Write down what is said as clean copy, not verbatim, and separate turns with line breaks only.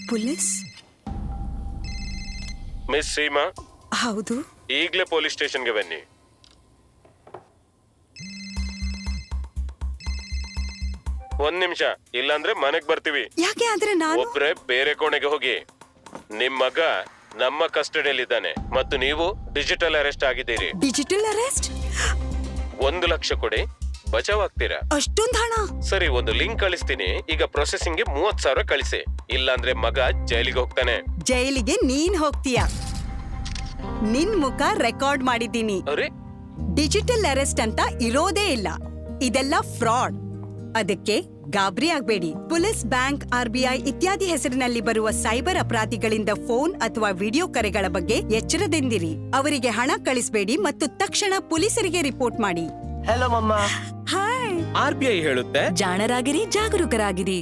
Police?
Miss Seema,
ಹೌದು.
ಈಗಲೇ police ಸ್ಟೇಷನ್ಗೆ ಬನ್ನಿ. ಒಂದ್ ನಿಮಿಷ, ಇಲ್ಲಾಂದ್ರೆ ಮನೆಗ್ ಬರ್ತೀವಿ.
ಯಾಕೆ ಆದ್ರೆ ನಾನು?
ಒಬ್ರೆ ಬೇರೆ ಕೋಣೆಗೆ ಹೋಗಿ. ನಿಮ್ ಮಗ ನಮ್ಮ ಕಸ್ಟಡಿಯಲ್ಲಿದ್ದಾನೆ ಮತ್ತು ನೀವು ಡಿಜಿಟಲ್ ಅರೆಸ್ಟ್ ಆಗಿದ್ದೀರಿ.
Digital arrest?
1 ಲಕ್ಷ ಕೊಡಿ, ಬಚಾವ್ ಆಗ್ತೀರಾ.
ಅಷ್ಟೊಂದ್ ಹಣ?
ಸರಿ, ಒಂದು ಲಿಂಕ್ ಕಳಿಸ್ತೀನಿ. ಈಗ ಪ್ರೊಸೆಸಿಂಗ್ಗೆ 30,000 ಕಳಿಸಿ, ಇಲ್ಲಾಂದ್ರೆ ಮಗ ಜೈಲಿಗೆ ಹೋಗ್ತಾನೆ.
ಜೈಲಿಗೆ ನೀನ್ ಹೋಗ್ತೀಯ. ನಿನ್ ಮುಖ ರೆಕಾರ್ಡ್ ಮಾಡಿದ್ದೀನಿ.
ಅರೆ,
ಡಿಜಿಟಲ್ ಅರೆಸ್ಟ್ ಅಂತ ಇರೋದೇ ಇಲ್ಲ. ಇದೆಲ್ಲ ಫ್ರಾಡ್. ಅದಕ್ಕೆ ಗಾಬರಿ ಆಗ್ಬೇಡಿ. ಪೊಲೀಸ್, ಬ್ಯಾಂಕ್, RBI ಇತ್ಯಾದಿ ಹೆಸರಿನಲ್ಲಿ ಬರುವ ಸೈಬರ್ ಅಪರಾಧಿಗಳಿಂದ ಫೋನ್ ಅಥವಾ ವಿಡಿಯೋ ಕರೆಗಳ ಬಗ್ಗೆ ಎಚ್ಚರದಿಂದಿರಿ. ಅವರಿಗೆ ಹಣ ಕಳಿಸಬೇಡಿ ಮತ್ತು ತಕ್ಷಣ ಪೊಲೀಸರಿಗೆ ರಿಪೋರ್ಟ್ ಮಾಡಿ.
ಹಲೋ ಮಮ್ಮ.
ಹಾಯ್.
RBI ಹೇಳುತ್ತೆ,
ಜಾಣರಾಗಿರಿ, ಜಾಗರೂಕರಾಗಿರಿ.